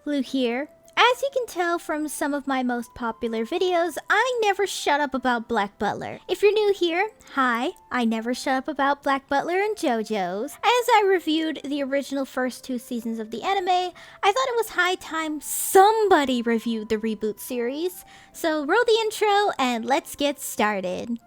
Lou here. As you can tell from some of my most popular videos, I never shut up about Black Butler. If you're new here, hi, I never shut up about Black Butler and JoJo's. As I reviewed the original first 2 seasons of the anime, I thought it was high time somebody reviewed the reboot series. So roll the intro and let's get started.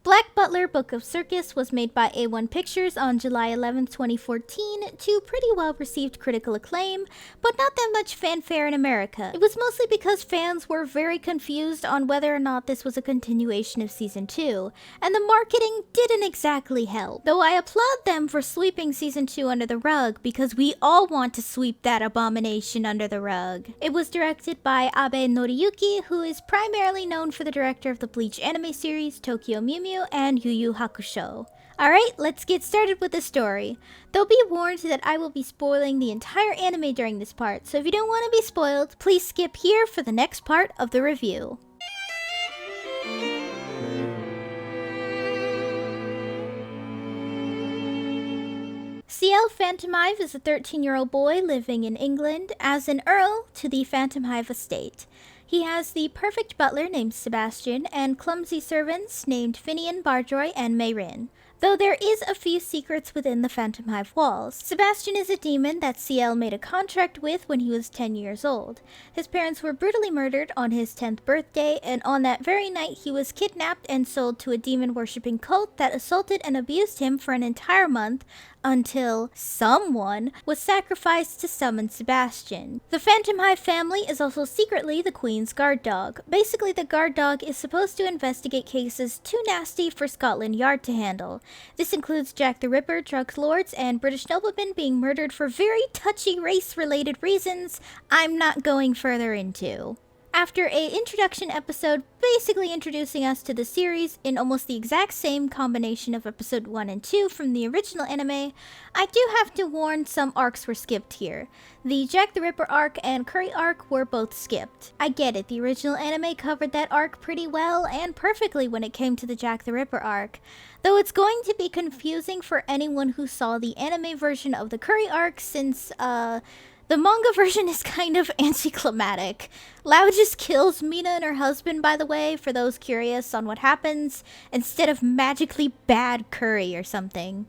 Black Butler Book of Circus was made by A1 Pictures on July 11, 2014 to pretty well-received critical acclaim, but not that much fanfare in America. It was mostly because fans were very confused on whether or not this was a continuation of Season 2, and the marketing didn't exactly help. Though I applaud them for sweeping Season 2 under the rug, because we all want to sweep that abomination under the rug. It was directed by Abe Noriyuki, who is primarily known for the director of the Bleach anime series Tokyo Mew Mew and Yu Yu Hakusho. Alright, let's get started with the story. Though be warned that I will be spoiling the entire anime during this part, so if you don't want to be spoiled, please skip here for the next part of the review. Ciel Phantom Hive is a 13-year-old boy living in England as an earl to the Phantom Hive estate. He has the perfect butler named Sebastian and clumsy servants named Finian, Bardroy, and Mayrin, though there is a few secrets within the Phantom Hive walls. Sebastian is a demon that Ciel made a contract with when he was 10 years old. His parents were brutally murdered on his 10th birthday, and on that very night he was kidnapped and sold to a demon-worshipping cult that assaulted and abused him for an entire month, until someone was sacrificed to summon Sebastian. The Phantom Hive family is also secretly the Queen's guard dog. Basically, the guard dog is supposed to investigate cases too nasty for Scotland Yard to handle. This includes Jack the Ripper, drug lords, and British noblemen being murdered for very touchy race-related reasons I'm not going further into. After an introduction episode basically introducing us to the series in almost the exact same combination of episode 1 and 2 from the original anime, I do have to warn some arcs were skipped here. The Jack the Ripper arc and Curry arc were both skipped. I get it, the original anime covered that arc pretty well and perfectly when it came to the Jack the Ripper arc, though it's going to be confusing for anyone who saw the anime version of the Curry arc since, the manga version is kind of anticlimactic. Lau just kills Mina and her husband, by the way, for those curious on what happens, instead of magically bad curry or something.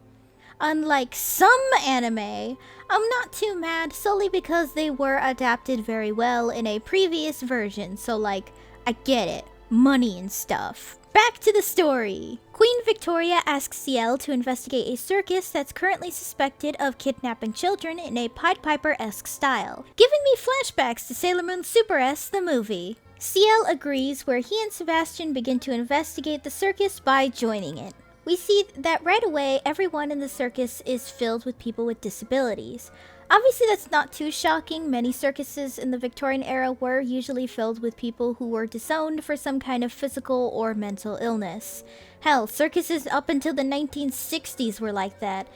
Unlike some anime, I'm not too mad solely because they were adapted very well in a previous version, so like, I get it. Money and stuff. Back to the story. Queen Victoria asks Ciel to investigate a circus that's currently suspected of kidnapping children in a Pied Piper-esque style, giving me flashbacks to Sailor Moon Super S, the movie. Ciel agrees, where he and Sebastian begin to investigate the circus by joining it. We see that right away everyone in the circus is filled with people with disabilities. Obviously that's not too shocking. Many circuses in the Victorian era were usually filled with people who were disowned for some kind of physical or mental illness. Hell, circuses up until the 1960s were like that.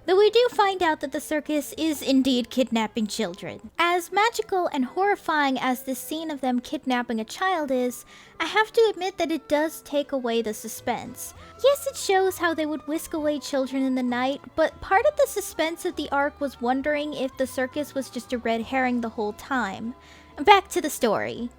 Though we do find out that the circus is indeed kidnapping children. As magical and horrifying as this scene of them kidnapping a child is, I have to admit that it does take away the suspense. Yes, it shows how they would whisk away children in the night, but part of the suspense of the arc was wondering if the circus was just a red herring the whole time. Back to the story.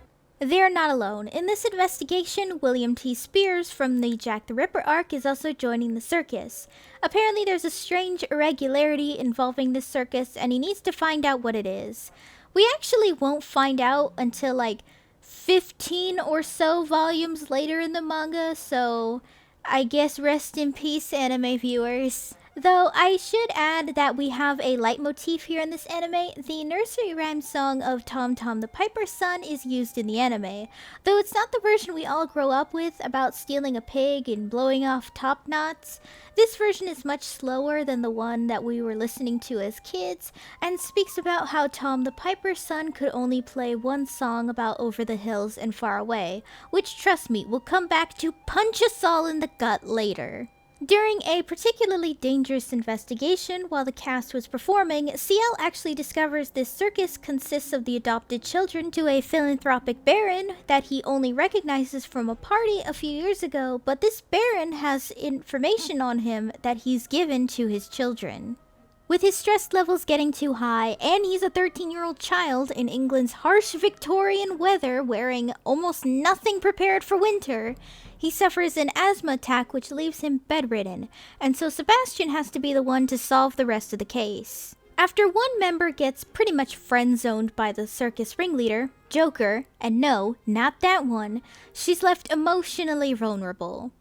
They're not alone. In this investigation, William T. Spears from the Jack the Ripper arc is also joining the circus. Apparently there's a strange irregularity involving this circus and he needs to find out what it is. We actually won't find out until like 15 or so volumes later in the manga, so I guess rest in peace, anime viewers. Though I should add that we have a leitmotif here in this anime. The nursery rhyme song of Tom Tom the Piper's Son is used in the anime, though it's not the version we all grow up with about stealing a pig and blowing off top knots. This version is much slower than the one that we were listening to as kids, and speaks about how Tom the Piper's Son could only play one song about over the hills and far away, which, trust me, will come back to punch us all in the gut later. During a particularly dangerous investigation while the cast was performing, Ciel actually discovers this circus consists of the adopted children to a philanthropic baron that he only recognizes from a party a few years ago, but this baron has information on him that he's given to his children. With his stress levels getting too high, and he's a 13-year-old child in England's harsh Victorian weather wearing almost nothing prepared for winter, he suffers an asthma attack which leaves him bedridden, and so Sebastian has to be the one to solve the rest of the case. After one member gets pretty much friend-zoned by the circus ringleader, Joker, and no, not that one, she's left emotionally vulnerable.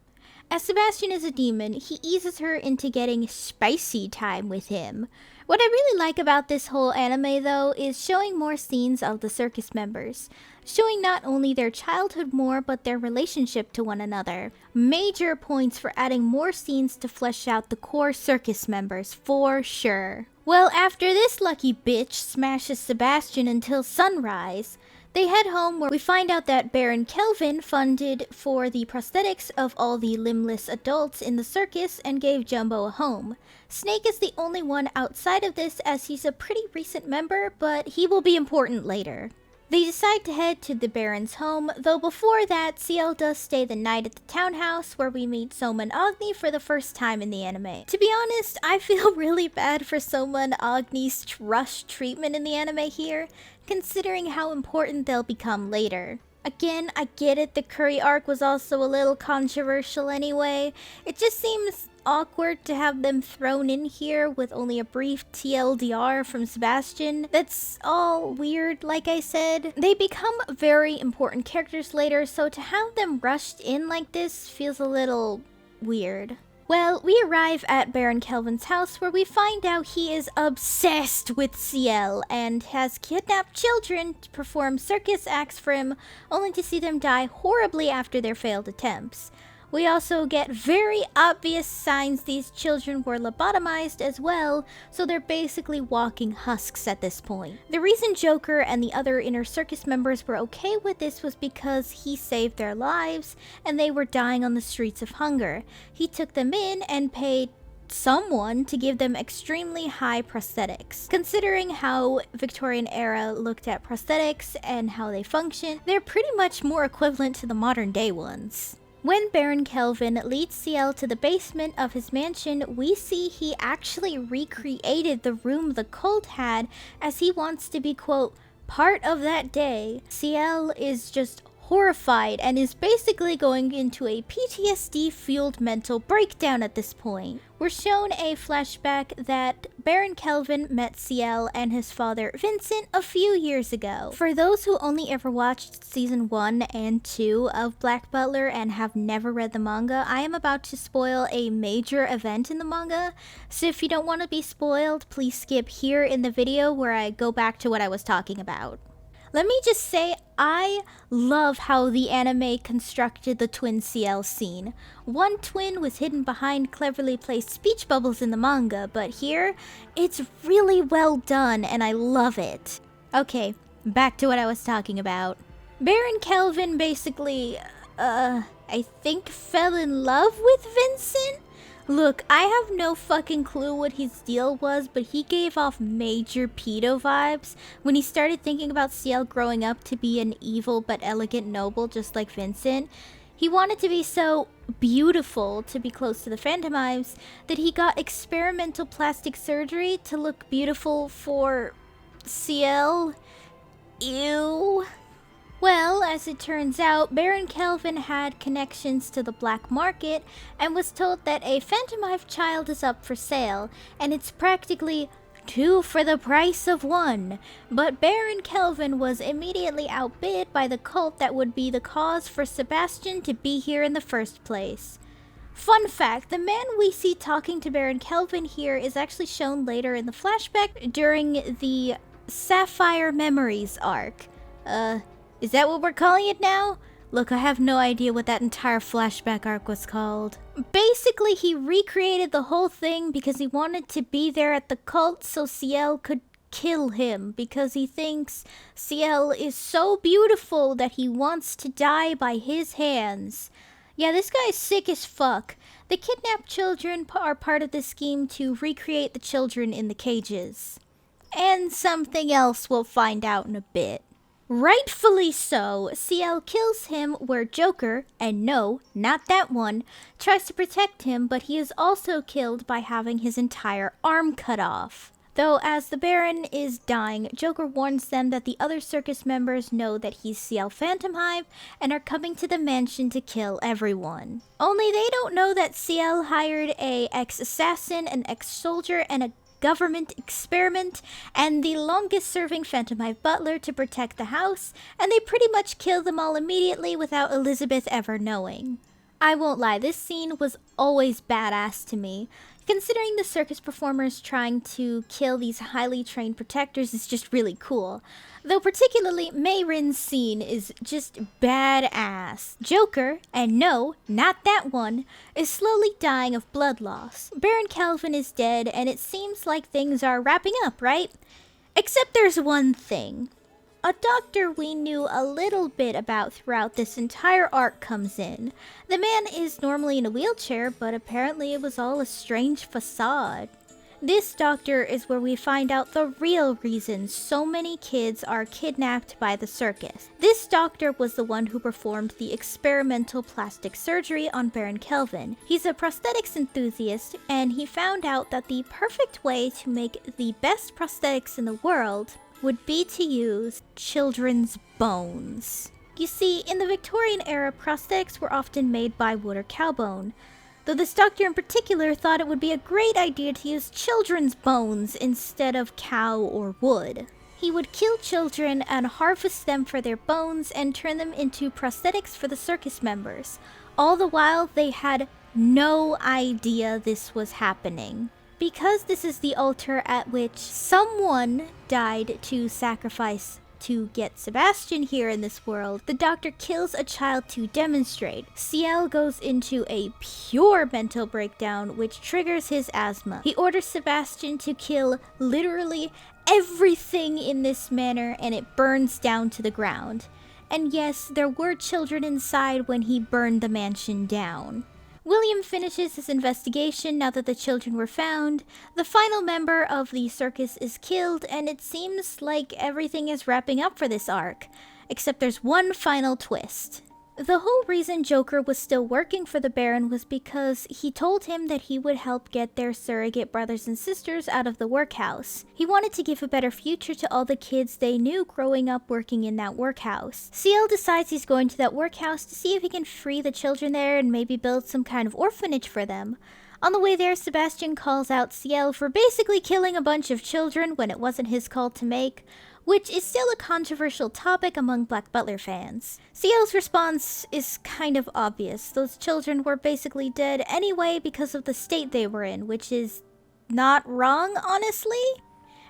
As Sebastian is a demon, he eases her into getting spicy time with him. What I really like about this whole anime though is showing more scenes of the circus members, showing not only their childhood more but their relationship to one another. Major points for adding more scenes to flesh out the core circus members, for sure. Well, after this lucky bitch smashes Sebastian until sunrise, they head home where we find out that Baron Kelvin funded for the prosthetics of all the limbless adults in the circus and gave Jumbo a home. Snake is the only one outside of this as he's a pretty recent member, but he will be important later. They decide to head to the Baron's home, though before that, Ciel does stay the night at the townhouse where we meet Soma and Agni for the first time in the anime. To be honest, I feel really bad for Soma and Agni's rushed treatment in the anime here, considering how important they'll become later. Again, I get it, the Curry arc was also a little controversial anyway. It just seems awkward to have them thrown in here with only a brief TLDR from Sebastian. That's all weird, like I said. They become very important characters later, so to have them rushed in like this feels a little weird. Well, we arrive at Baron Kelvin's house where we find out he is obsessed with Ciel and has kidnapped children to perform circus acts for him, only to see them die horribly after their failed attempts. We also get very obvious signs these children were lobotomized as well, so they're basically walking husks at this point. The reason Joker and the other inner circus members were okay with this was because he saved their lives and they were dying on the streets of hunger. He took them in and paid someone to give them extremely high prosthetics. Considering how Victorian era looked at prosthetics and how they function, they're pretty much more equivalent to the modern day ones. When Baron Kelvin leads Ciel to the basement of his mansion, we see he actually recreated the room the cult had as he wants to be, quote, part of that day. Ciel is just horrified and is basically going into a PTSD-fueled mental breakdown at this point. We're shown a flashback that Baron Kelvin met Ciel and his father Vincent a few years ago. For those who only ever watched season 1 and 2 of Black Butler and have never read the manga, I am about to spoil a major event in the manga, so if you don't want to be spoiled, please skip here in the video where I go back to what I was talking about. Let me just say, I love how the anime constructed the twin Ciel scene. One twin was hidden behind cleverly placed speech bubbles in the manga, but here, it's really well done and I love it. Okay, back to what I was talking about. Baron Kelvin basically, I think fell in love with Vincent? Look, I have no fucking clue what his deal was, but he gave off major pedo vibes when he started thinking about Ciel growing up to be an evil but elegant noble just like Vincent. He wanted to be so beautiful to be close to the Phantomives that he got experimental plastic surgery to look beautiful for Ciel. Ew. Well, as it turns out, Baron Kelvin had connections to the black market and was told that a Phantomive child is up for sale, and it's practically 2 for the price of 1. But Baron Kelvin was immediately outbid by the cult that would be the cause for Sebastian to be here in the first place. Fun fact, the man we see talking to Baron Kelvin here is actually shown later in the flashback during the Sapphire Memories arc. Is that what we're calling it now? Look, I have no idea what that entire flashback arc was called. Basically, he recreated the whole thing because he wanted to be there at the cult so Ciel could kill him because he thinks Ciel is so beautiful that he wants to die by his hands. Yeah, this guy's sick as fuck. The kidnapped children are part of the scheme to recreate the children in the cages. And something else we'll find out in a bit. Rightfully so, Ciel kills him where Joker, and no, not that one, tries to protect him, but he is also killed by having his entire arm cut off. Though as the Baron is dying, Joker warns them that the other circus members know that he's Ciel Phantomhive and are coming to the mansion to kill everyone. Only they don't know that Ciel hired a ex-assassin, an ex-soldier, and a government experiment, and the longest-serving Phantomhive butler to protect the house, and they pretty much kill them all immediately without Elizabeth ever knowing. I won't lie, this scene was always badass to me. Considering the circus performers trying to kill these highly trained protectors is just really cool. Though particularly Mayrin's scene is just badass. Joker, and no, not that one, is slowly dying of blood loss. Baron Calvin is dead and it seems like things are wrapping up, right? Except there's one thing. A doctor we knew a little bit about throughout this entire arc comes in. The man is normally in a wheelchair, but apparently it was all a strange facade. This doctor is where we find out the real reason so many kids are kidnapped by the circus. This doctor was the one who performed the experimental plastic surgery on Baron Kelvin. He's a prosthetics enthusiast, and he found out that the perfect way to make the best prosthetics in the world would be to use children's bones. You see, in the Victorian era, prosthetics were often made by wood or cow bone, though this doctor in particular thought it would be a great idea to use children's bones instead of cow or wood. He would kill children and harvest them for their bones and turn them into prosthetics for the circus members. All the while, they had no idea this was happening. Because this is the altar at which someone died to sacrifice to get Sebastian here in this world, the doctor kills a child to demonstrate. Ciel goes into a pure mental breakdown, which triggers his asthma. He orders Sebastian to kill literally everything in this manor, and it burns down to the ground. And yes, there were children inside when he burned the mansion down. William finishes his investigation now that the children were found. The final member of the circus is killed, and it seems like everything is wrapping up for this arc. Except there's one final twist. The whole reason Joker was still working for the Baron was because he told him that he would help get their surrogate brothers and sisters out of the workhouse. He wanted to give a better future to all the kids they knew growing up working in that workhouse. Ciel decides he's going to that workhouse to see if he can free the children there and maybe build some kind of orphanage for them. On the way there, Sebastian calls out Ciel for basically killing a bunch of children when it wasn't his call to make, which is still a controversial topic among Black Butler fans. Ciel's response is kind of obvious. Those children were basically dead anyway because of the state they were in, which is not wrong, honestly.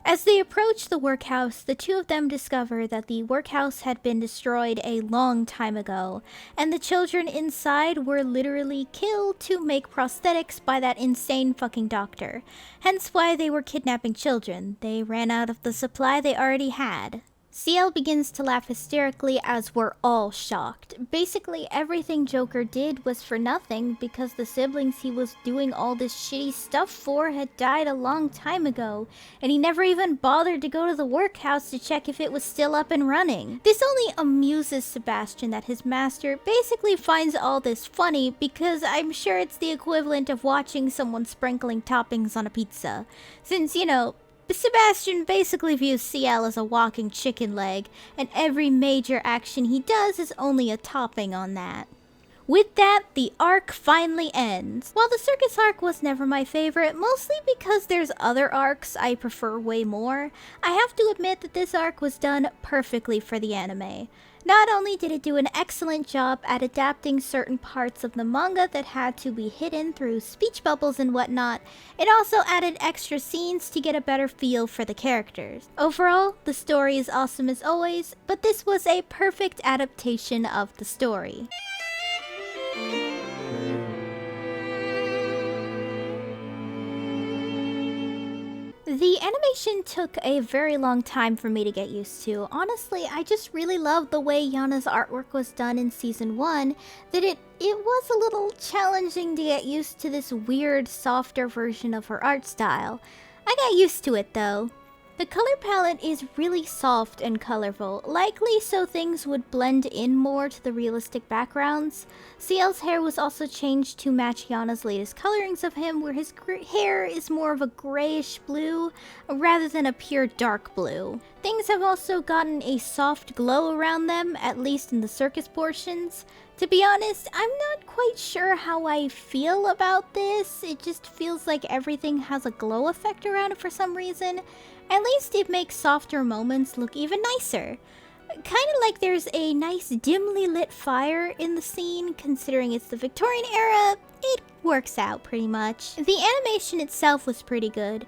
As they approach the workhouse, the two of them discover that the workhouse had been destroyed a long time ago, and the children inside were literally killed to make prosthetics by that insane fucking doctor. Hence why they were kidnapping children. They ran out of the supply they already had. Ciel begins to laugh hysterically as we're all shocked. Basically, everything Joker did was for nothing because the siblings he was doing all this shitty stuff for had died a long time ago, and he never even bothered to go to the workhouse to check if it was still up and running. This only amuses Sebastian that his master basically finds all this funny because I'm sure it's the equivalent of watching someone sprinkling toppings on a pizza. Since, you know, Sebastian basically views Ciel as a walking chicken leg, and every major action he does is only a topping on that. With that, the arc finally ends. While the circus arc was never my favorite, mostly because there's other arcs I prefer way more, I have to admit that this arc was done perfectly for the anime. Not only did it do an excellent job at adapting certain parts of the manga that had to be hidden through speech bubbles and whatnot, it also added extra scenes to get a better feel for the characters. Overall, the story is awesome as always, but this was a perfect adaptation of the story. The animation took a very long time for me to get used to. Honestly, I just really loved the way Yana's artwork was done in season 1, that it was a little challenging to get used to this weird, softer version of her art style. I got used to it though. The color palette is really soft and colorful, likely so things would blend in more to the realistic backgrounds. Ciel's hair was also changed to match Yana's latest colorings of him, where his hair is more of a grayish blue rather than a pure dark blue. Things have also gotten a soft glow around them, at least in the circus portions. To be honest, I'm not quite sure how I feel about this. It just feels like everything has a glow effect around it for some reason. At least it makes softer moments look even nicer. Kind of like there's a nice dimly lit fire in the scene. Considering it's the Victorian era, it works out pretty much. The animation itself was pretty good,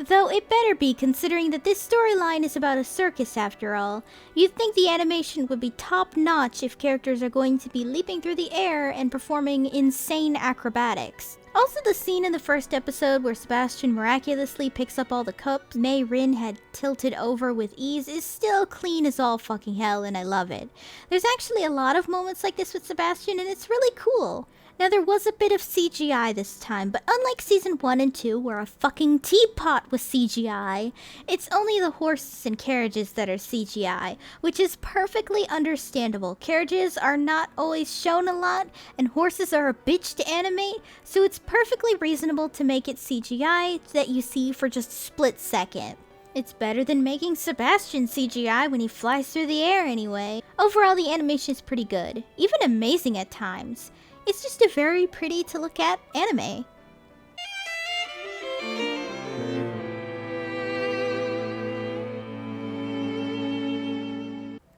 though it better be, considering that this storyline is about a circus after all. You'd think the animation would be top-notch if characters are going to be leaping through the air and performing insane acrobatics. Also, the scene in the first episode where Sebastian miraculously picks up all the cups Mei Rin had tilted over with ease is still clean as all fucking hell, and I love it. There's actually a lot of moments like this with Sebastian, and it's really cool. Now, there was a bit of CGI this time, but unlike season 1 and 2, where a fucking teapot was CGI, it's only the horses and carriages that are CGI, which is perfectly understandable. Carriages are not always shown a lot, and horses are a bitch to animate, so it's perfectly reasonable to make it CGI that you see for just a split second. It's better than making Sebastian CGI when he flies through the air anyway. Overall, the animation is pretty good, even amazing at times. It's just a very pretty to look at anime.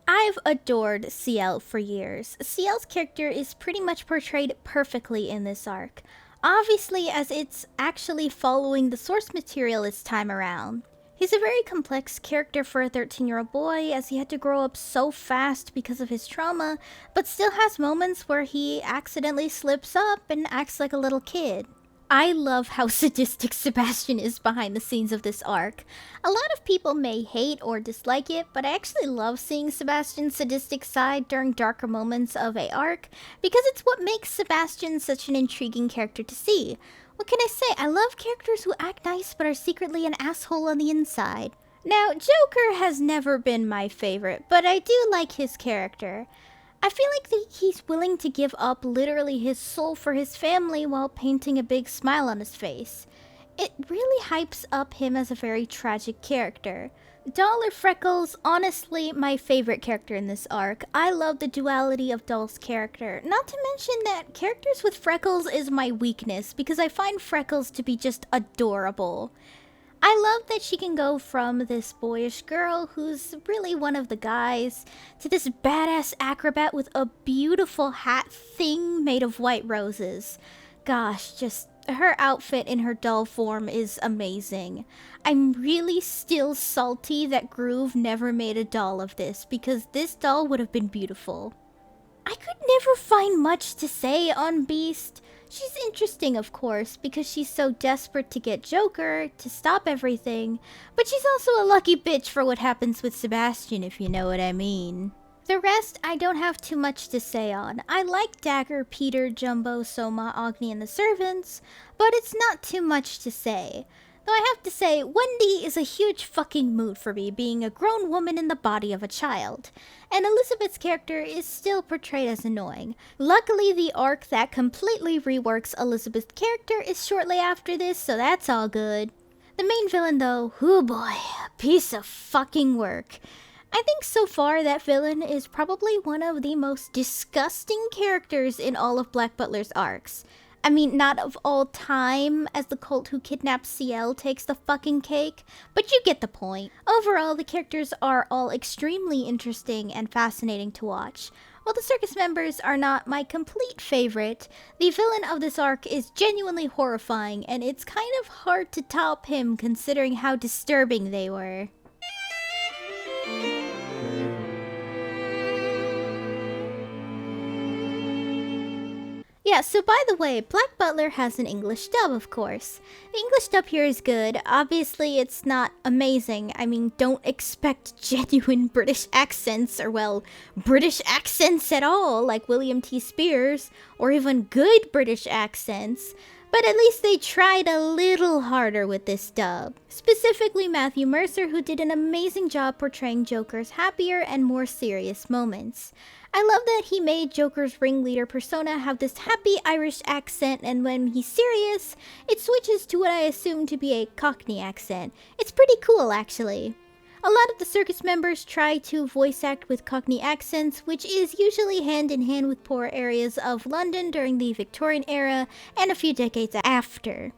I've adored Ciel for years. Ciel's character is pretty much portrayed perfectly in this arc, obviously as it's actually following the source material this time around. He's a very complex character for a 13-year-old boy, as he had to grow up so fast because of his trauma, but still has moments where he accidentally slips up and acts like a little kid. I love how sadistic Sebastian is behind the scenes of this arc. A lot of people may hate or dislike it, but I actually love seeing Sebastian's sadistic side during darker moments of a arc, because it's what makes Sebastian such an intriguing character to see. What can I say? I love characters who act nice but are secretly an asshole on the inside. Now, Joker has never been my favorite, but I do like his character. I feel like he's willing to give up literally his soul for his family while painting a big smile on his face. It really hypes up him as a very tragic character. Doll or Freckles, honestly my favorite character in this arc. I love the duality of Doll's character. Not to mention that characters with Freckles is my weakness, because I find Freckles to be just adorable. I love that she can go from this boyish girl who's really one of the guys to this badass acrobat with a beautiful hat thing made of white roses. Gosh, just her outfit in her doll form is amazing. I'm really still salty that Groove never made a doll of this, because this doll would have been beautiful. I could never find much to say on Beast. She's interesting, of course, because she's so desperate to get Joker to stop everything, but she's also a lucky bitch for what happens with Sebastian, if you know what I mean. The rest, I don't have too much to say on. I like Dagger, Peter, Jumbo, Soma, Agni, and the servants, but it's not too much to say. Though I have to say, Wendy is a huge fucking mood for me, being a grown woman in the body of a child. And Elizabeth's character is still portrayed as annoying. Luckily, the arc that completely reworks Elizabeth's character is shortly after this, so that's all good. The main villain though, oh boy, a piece of fucking work. I think so far that villain is probably one of the most disgusting characters in all of Black Butler's arcs. I mean, not of all time, as the cult who kidnaps Ciel takes the fucking cake, but you get the point. Overall, the characters are all extremely interesting and fascinating to watch. While the circus members are not my complete favorite, the villain of this arc is genuinely horrifying, and it's kind of hard to top him considering how disturbing they were. Yeah, so by the way, Black Butler has an English dub, of course. The English dub here is good. Obviously, it's not amazing. I mean, don't expect genuine British accents, or well, British accents at all, like William T. Spears, or even good British accents. But at least they tried a little harder with this dub. Specifically Matthew Mercer, who did an amazing job portraying Joker's happier and more serious moments. I love that he made Joker's ringleader persona have this happy Irish accent, and when he's serious, it switches to what I assume to be a Cockney accent. It's pretty cool, actually. A lot of the circus members try to voice act with Cockney accents, which is usually hand in hand with poor areas of London during the Victorian era and a few decades after.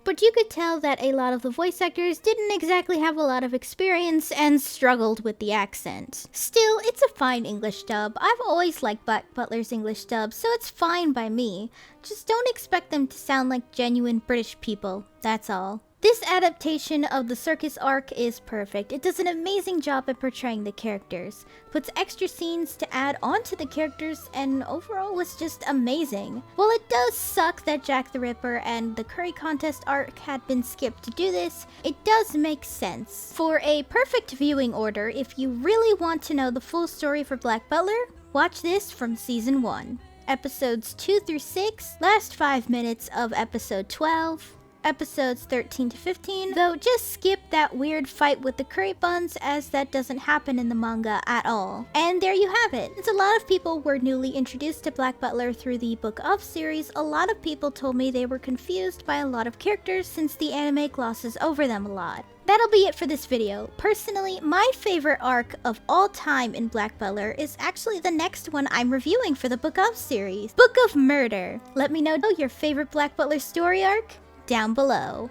But you could tell that a lot of the voice actors didn't exactly have a lot of experience and struggled with the accent. Still, it's a fine English dub. I've always liked Black Butler's English dub, so it's fine by me. Just don't expect them to sound like genuine British people, that's all. This adaptation of the Circus arc is perfect. It does an amazing job at portraying the characters, puts extra scenes to add onto the characters, and overall was just amazing. While it does suck that Jack the Ripper and the Curry Contest arc had been skipped to do this, it does make sense. For a perfect viewing order, if you really want to know the full story for Black Butler, watch this from Season 1. Episodes 2 through 6, last 5 minutes of Episode 12, Episodes 13 to 15, though just skip that weird fight with the curry buns, as that doesn't happen in the manga at all. And there you have it. Since a lot of people were newly introduced to Black Butler through the Book of series, a lot of people told me they were confused by a lot of characters since the anime glosses over them a lot. That'll be it for this video. Personally, my favorite arc of all time in Black Butler is actually the next one I'm reviewing for the Book of series, Book of Murder. Let me know your favorite Black Butler story arc down below.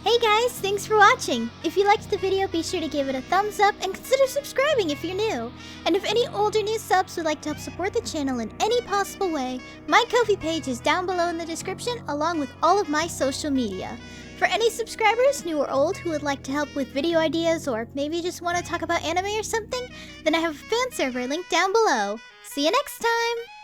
Hey guys, thanks for watching! If you liked the video, be sure to give it a thumbs up and consider subscribing if you're new. And if any older new subs would like to help support the channel in any possible way, my Ko-fi page is down below in the description, along with all of my social media. For any subscribers, new or old, who would like to help with video ideas or maybe just want to talk about anime or something, then I have a fan server linked down below. See you next time!